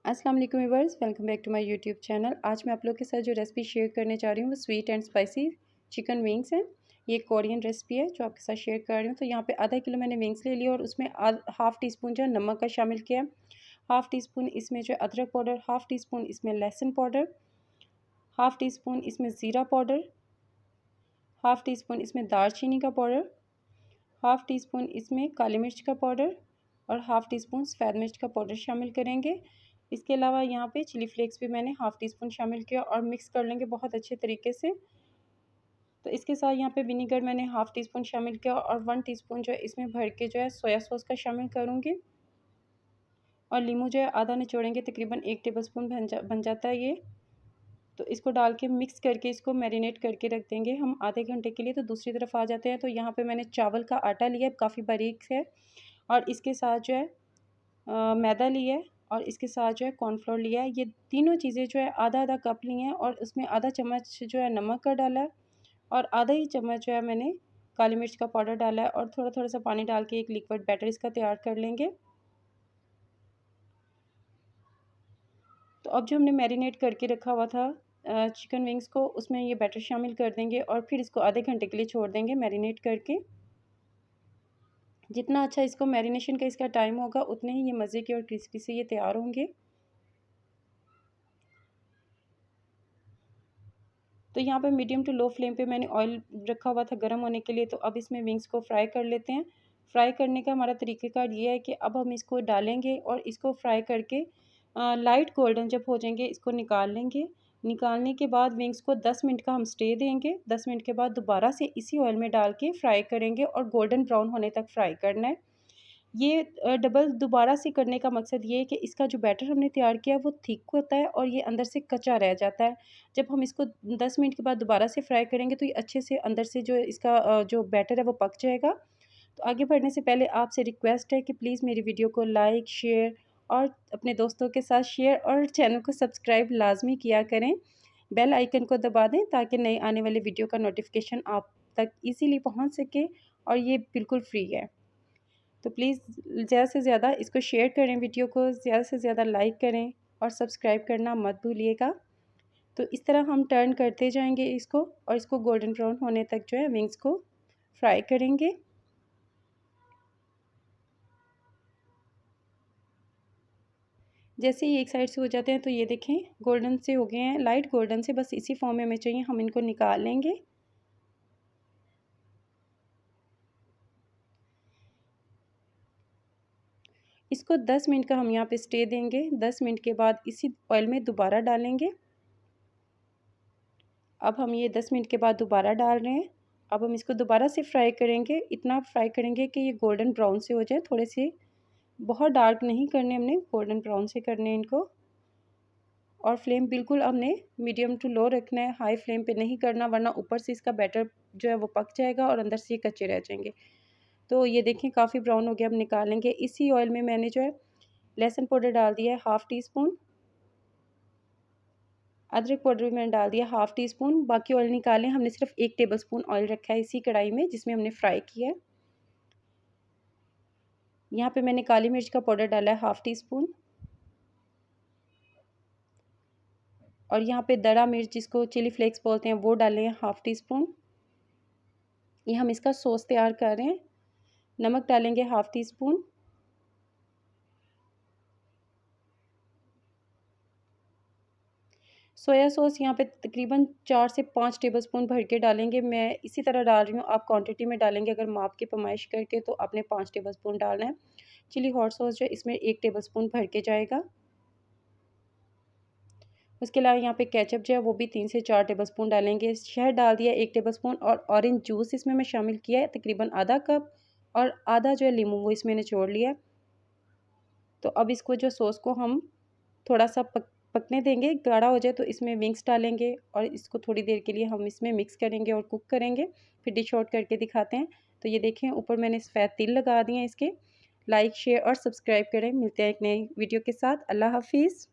अस्सलाम वालेकुम viewers, welcome back to my YouTube channel. आज मैं आप लोग के साथ जो रेसिपी शेयर करने जा रही हूँ वो sweet and spicy chicken wings है। ये कोरियन रेसिपी है जो आपके साथ शेयर कर रही हूँ। तो यहाँ पे आधा किलो मैंने विंग्स ले लिया और उसमें हाफ़ टी स्पून जो है नमक का शामिल किया, हाफ़ टी स्पून इसमें जो है अदरक पाउडर, हाफ़ टी स्पून इसमें लहसुन पाउडर, हाफ़ टी स्पून इसमें ज़ीरा पाउडर, हाफ़ टी स्पून इसमें दालचीनी का पाउडर, हाफ़ टी स्पून इसमें काली मिर्च का पाउडर और हाफ़ टी स्पून सफ़ेद मिर्च का पाउडर शामिल करेंगे। इसके अलावा यहाँ पे चिली फ्लेक्स भी मैंने हाफ़ टी स्पून शामिल किया और मिक्स कर लेंगे बहुत अच्छे तरीके से। तो इसके साथ यहाँ पे विनेगर मैंने हाफ़ टी स्पून शामिल किया और 1 टीस्पून जो है इसमें भर के जो है सोया सॉस का शामिल करूँगी। और नींबू जो है आधा निचोड़ेंगे, तकरीबन 1 टेबलस्पून बन जाता है ये। तो इसको डाल के मिक्स करके इसको मैरिनेट करके रख देंगे हम आधे घंटे के लिए। तो दूसरी तरफ आ जाते हैं। तो यहाँ पे मैंने चावल का आटा लिया है, काफ़ी बारीक है, और इसके साथ जो है मैदा लिया है और इसके साथ जो है कॉर्नफ्लोर लिया है। ये तीनों चीज़ें जो है आधा आधा कप ली हैं और उसमें आधा चम्मच जो है नमक का डाला है और आधा ही चम्मच जो है मैंने काली मिर्च का पाउडर डाला है और थोड़ा थोड़ा सा पानी डाल के एक लिक्विड बैटर इसका तैयार कर लेंगे। तो अब जो हमने मैरिनेट करके रखा हुआ था चिकन विंग्स को, उसमें ये बैटर शामिल कर देंगे और फिर इसको आधे घंटे के लिए छोड़ देंगे मैरिनेट करके। जितना अच्छा इसको मैरिनेशन का इसका टाइम होगा उतने ही ये मज़े के और क्रिस्पी से ये तैयार होंगे। तो यहाँ पे मीडियम टू लो फ्लेम पे मैंने ऑयल रखा हुआ था गर्म होने के लिए। तो अब इसमें विंग्स को फ्राई कर लेते हैं। फ्राई करने का हमारा तरीक़ेकार ये है कि अब हम इसको डालेंगे और इसको फ्राई करके लाइट गोल्डन जब हो जाएंगे इसको निकाल लेंगे। निकालने के बाद विंग्स को 10 मिनट का हम स्टे देंगे। 10 मिनट के बाद दोबारा से इसी ऑयल में डाल के फ्राई करेंगे और गोल्डन ब्राउन होने तक फ्राई करना है। ये डबल दोबारा से करने का मकसद ये है कि इसका जो बैटर हमने तैयार किया है वो थिक होता है और ये अंदर से कच्चा रह जाता है। जब हम इसको 10 मिनट के बाद दोबारा से फ्राई करेंगे तो ये अच्छे से अंदर से जो इसका जो बैटर है वो पक जाएगा। तो आगे बढ़ने से पहले आपसे रिक्वेस्ट है कि प्लीज़ मेरी वीडियो को लाइक, शेयर और अपने दोस्तों के साथ शेयर और चैनल को सब्सक्राइब लाज़मी किया करें। बेल आइकन को दबा दें ताकि नए आने वाले वीडियो का नोटिफ़िकेशन आप तक ईज़िली पहुँच सके, और ये बिल्कुल फ्री है। तो प्लीज़ ज़्यादा से ज़्यादा इसको शेयर करें, वीडियो को ज़्यादा से ज़्यादा लाइक करें और सब्सक्राइब करना मत भूलिएगा। तो इस तरह हम टर्न करते जाएंगे इसको और इसको गोल्डन ब्राउन होने तक जो है विंग्स को फ्राई करेंगे। जैसे ही एक साइड से हो जाते हैं तो ये देखें गोल्डन से हो गए हैं, लाइट गोल्डन से, बस इसी फॉर्म में हमें चाहिए। हम इनको निकाल लेंगे। इसको 10 मिनट का हम यहाँ पे स्टे देंगे। 10 मिनट के बाद इसी ऑयल में दोबारा डालेंगे। अब हम ये 10 मिनट के बाद दोबारा डाल रहे हैं। अब हम इसको दोबारा से फ्राई करेंगे। इतना फ्राई करेंगे कि ये गोल्डन ब्राउन से हो जाए, थोड़े से, बहुत डार्क नहीं करने हमने, गोल्डन ब्राउन से करने हैं इनको। और फ्लेम बिल्कुल हमने मीडियम टू लो रखना है, हाई फ्लेम पे नहीं करना, वरना ऊपर से इसका बैटर जो है वो पक जाएगा और अंदर से ये कच्चे रह जाएंगे। तो ये देखें काफ़ी ब्राउन हो गया, हम निकालेंगे। इसी ऑयल में मैंने जो है लहसुन पाउडर डाल दिया है हाफ़ टी स्पून, अदरक पाउडर भी मैंने डाल दिया हाफ़ टी स्पून। बाकी ऑयल निकालें, हमने सिर्फ 1 टेबलस्पून ऑयल रखा है इसी कढ़ाई में जिसमें हमने फ्राई किया है। यहाँ पे मैंने काली मिर्च का पाउडर डाला है हाफ़ टी स्पून, और यहाँ पे दड़ा मिर्च जिसको चिली फ्लेक्स बोलते हैं वो डाले हैं हाफ़ टी स्पून। ये हम इसका सॉस तैयार कर रहे हैं। नमक डालेंगे half tea spoon, soya sauce यहाँ पे तकरीबन 4 से 5 टेबलस्पून भर के डालेंगे। मैं इसी तरह डाल रही हूँ, आप क्वांटिटी में डालेंगे। अगर माप की पैमाइश करके तो आपने 5 टेबलस्पून डालना है। चिली हॉट सॉस जो है इसमें 1 टेबलस्पून भर के जाएगा। उसके अलावा यहाँ पे केचप जो है वो भी 3 से 4 टेबलस्पून डालेंगे। शहद डाल दिया 1 टेबलस्पून और ऑरेंज जूस इसमें मैं शामिल किया है तकरीबन आधा कप, और आधा जो है नींबू वो इसमें निचोड़ लिया। तो अब इसको जो सॉस को हम थोड़ा सा पकने देंगे, गाढ़ा हो जाए तो इसमें विंग्स डालेंगे और इसको थोड़ी देर के लिए हम इसमें मिक्स करेंगे और कुक करेंगे। फिर डिश आउट करके दिखाते हैं। तो ये देखें ऊपर मैंने सफ़ेद तिल लगा दिए हैं इसके। लाइक, शेयर और सब्सक्राइब करें। मिलते हैं एक नई वीडियो के साथ। अल्लाह हाफिज़।